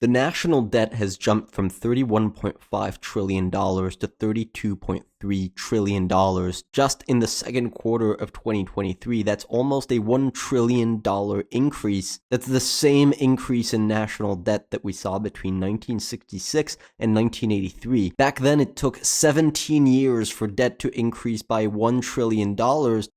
The national debt has jumped from $31.5 trillion to $32.3 trillion just in the second quarter of 2023. That's almost a $1 trillion increase. That's the same increase in national debt that we saw between 1966 and 1983. Back then, it took 17 years for debt to increase by $1 trillion.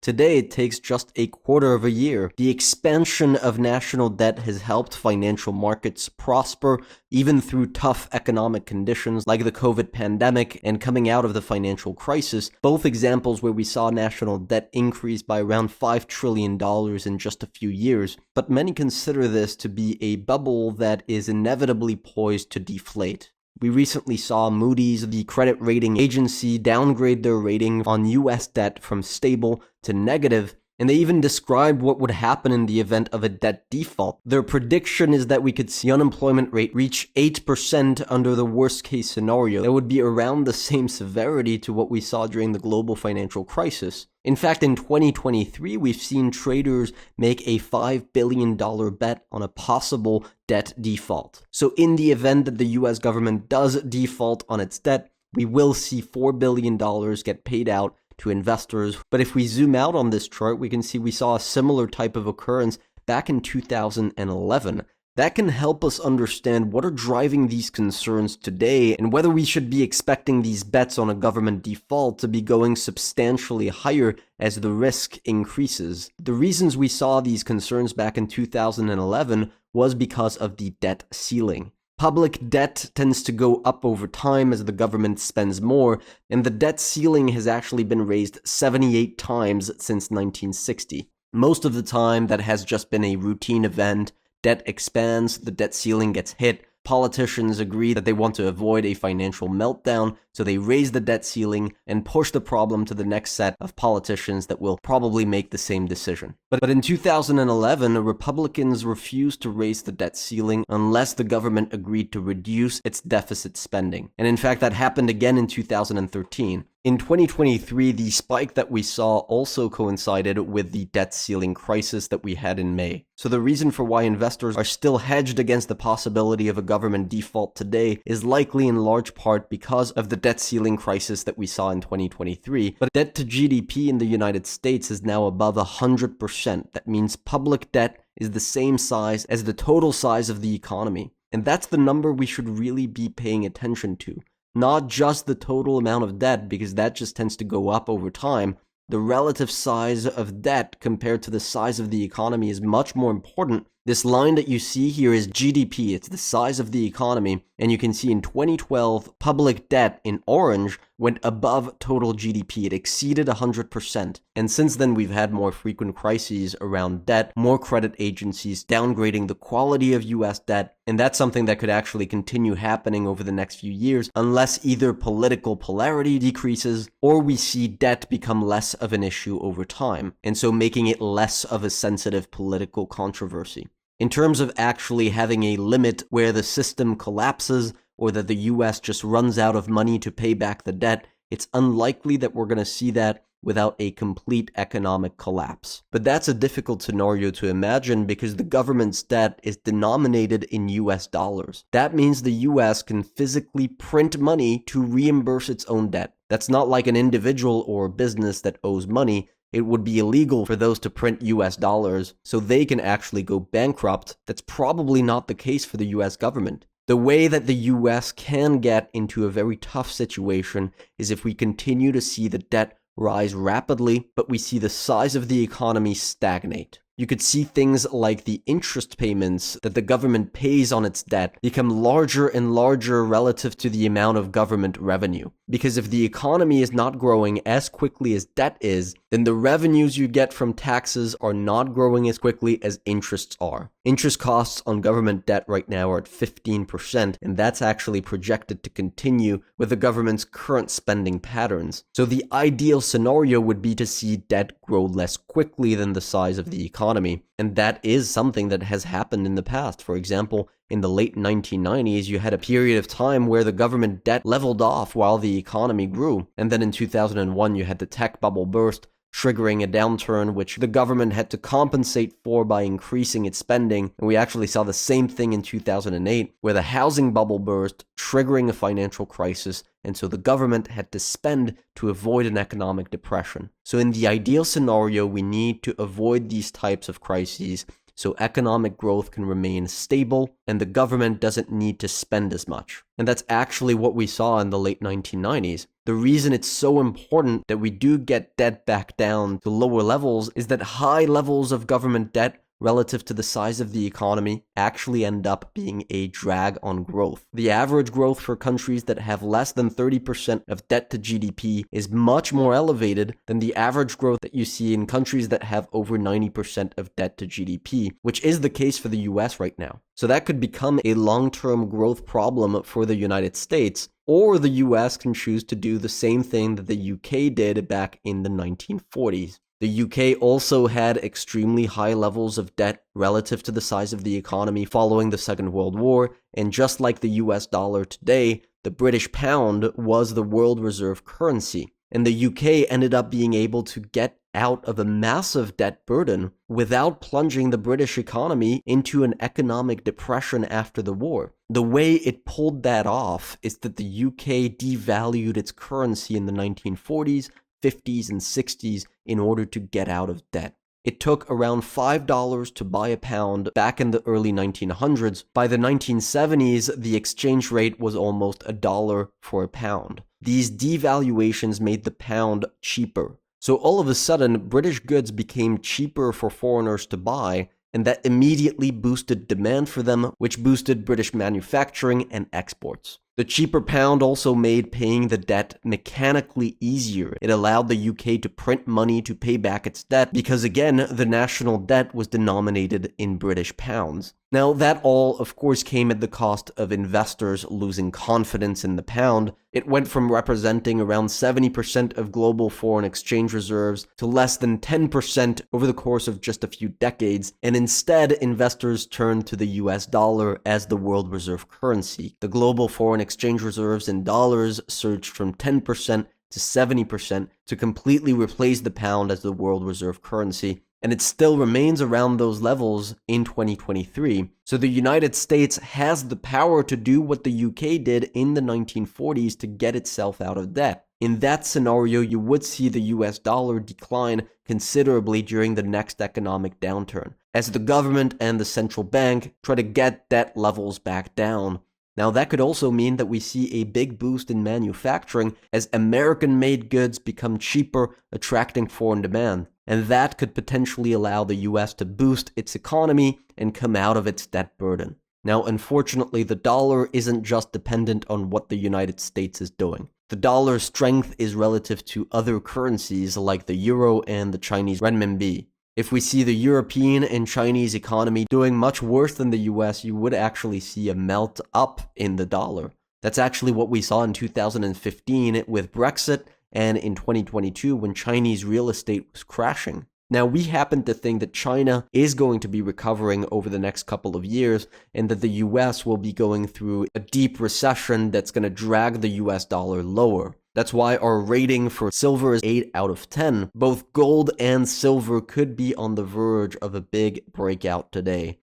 Today, it takes just a quarter of a year. The expansion of national debt has helped financial markets prosper even through tough economic conditions like the COVID pandemic and coming out of the financial crisis, both examples where we saw national debt increase by around $5 trillion in just a few years. But many consider this to be a bubble that is inevitably poised to deflate. We recently saw Moodys, the credit rating agency, downgrade their rating on US debt from stable to negative, and they even described what would happen in the event of a debt default. Their prediction is that we could see unemployment rate reach 8% under the worst-case scenario. That would be around the same severity to what we saw during the global financial crisis. In fact, in 2023, we've seen traders make a $5 billion bet on a possible debt default. So in the event that the US government does default on its debt, we will see $4 billion get paid out to investors. But if we zoom out on this chart, we can see we saw a similar type of occurrence back in 2011. That can help us understand what are driving these concerns today and whether we should be expecting these bets on a government default to be going substantially higher as the risk increases. The reasons we saw these concerns back in 2011 was because of the debt ceiling. Public debt tends to go up over time as the government spends more, and the debt ceiling has actually been raised 78 times since 1960. Most of the time, that has just been a routine event. Debt expands, the debt ceiling gets hit. Politicians agree that they want to avoid a financial meltdown, so they raise the debt ceiling and push the problem to the next set of politicians that will probably make the same decision. But in 2011, Republicans refused to raise the debt ceiling unless the government agreed to reduce its deficit spending. And in fact, that happened again in 2013. In 2023, the spike that we saw also coincided with the debt ceiling crisis that we had in May. So the reason for why investors are still hedged against the possibility of a government default today is likely in large part because of the debt ceiling crisis that we saw in 2023. But debt to GDP in the United States is now above 100%. That means public debt is the same size as the total size of the economy. And that's the number we should really be paying attention to. Not just the total amount of debt, because that just tends to go up over time. The relative size of debt compared to the size of the economy is much more important. This line that you see here is GDP. It's the size of the economy. And you can see in 2012, public debt in orange went above total GDP. It exceeded 100%. And since then, we've had more frequent crises around debt, more credit agencies downgrading the quality of US debt. And that's something that could actually continue happening over the next few years unless either political polarity decreases or we see debt become less of an issue over time. And so making it less of a sensitive political controversy. In terms of actually having a limit where the system collapses or that the US just runs out of money to pay back the debt, it's unlikely that we're going to see that without a complete economic collapse. But that's a difficult scenario to imagine because the government's debt is denominated in US dollars. That means the US can physically print money to reimburse its own debt. That's not like an individual or a business that owes money. It would be illegal for those to print US dollars, so they can actually go bankrupt. That's probably not the case for the US government. The way that the US can get into a very tough situation is if we continue to see the debt rise rapidly, but we see the size of the economy stagnate. You could see things like the interest payments that the government pays on its debt become larger and larger relative to the amount of government revenue. Because if the economy is not growing as quickly as debt is, then the revenues you get from taxes are not growing as quickly as interests are. Interest costs on government debt right now are at 15%, and that's actually projected to continue with the government's current spending patterns. So the ideal scenario would be to see debt grow less quickly than the size of the economy, and that is something that has happened in the past. For example, in the late 1990s, you had a period of time where the government debt leveled off while the economy grew, and then in 2001 you had the tech bubble burst, triggering a downturn which the government had to compensate for by increasing its spending. And we actually saw the same thing in 2008, where the housing bubble burst, triggering a financial crisis, and so the government had to spend to avoid an economic depression. So in the ideal scenario, we need to avoid these types of crises so economic growth can remain stable and the government doesn't need to spend as much. And that's actually what we saw in the late 1990s. The reason it's so important that we do get debt back down to lower levels is that high levels of government debt relative to the size of the economy actually end up being a drag on growth. The average growth for countries that have less than 30% of debt to GDP is much more elevated than the average growth that you see in countries that have over 90% of debt to GDP, which is the case for the US right now. So that could become a long-term growth problem for the United States, or the US can choose to do the same thing that the UK did back in the 1940s. The UK also had extremely high levels of debt relative to the size of the economy following the Second World War, and just like the US dollar today, the British pound was the world reserve currency. And the UK ended up being able to get out of a massive debt burden without plunging the British economy into an economic depression after the war. The way it pulled that off is that the UK devalued its currency in the 1940s, 50s, and 60s in order to get out of debt. It took around $5 to buy a pound back in the early 1900s. By the 1970s, the exchange rate was almost $1 for a pound. These devaluations made the pound cheaper. So all of a sudden, British goods became cheaper for foreigners to buy, and that immediately boosted demand for them, which boosted British manufacturing and exports. The cheaper pound also made paying the debt mechanically easier. It allowed the UK to print money to pay back its debt because, again, the national debt was denominated in British pounds. Now, that all, of course, came at the cost of investors losing confidence in the pound. It went from representing around 70% of global foreign exchange reserves to less than 10% over the course of just a few decades, and instead, investors turned to the US dollar as the world reserve currency. The global foreign exchange reserves in dollars surged from 10% to 70% to completely replace the pound as the world reserve currency. And it still remains around those levels in 2023. So the United States has the power to do what the UK did in the 1940s to get itself out of debt. In that scenario, you would see the US dollar decline considerably during the next economic downturn, as the government and the central bank try to get debt levels back down. Now, that could also mean that we see a big boost in manufacturing as American-made goods become cheaper, attracting foreign demand. And that could potentially allow the US to boost its economy and come out of its debt burden. Now, unfortunately, the dollar isn't just dependent on what the United States is doing. The dollar's strength is relative to other currencies like the euro and the Chinese renminbi. If we see the European and Chinese economy doing much worse than the US, you would actually see a melt up in the dollar. That's actually what we saw in 2015 with Brexit and in 2022 when Chinese real estate was crashing. Now, we happen to think that China is going to be recovering over the next couple of years and that the US will be going through a deep recession that's going to drag the US dollar lower. That's why our rating for silver is 8 out of 10. Both gold and silver could be on the verge of a big breakout today.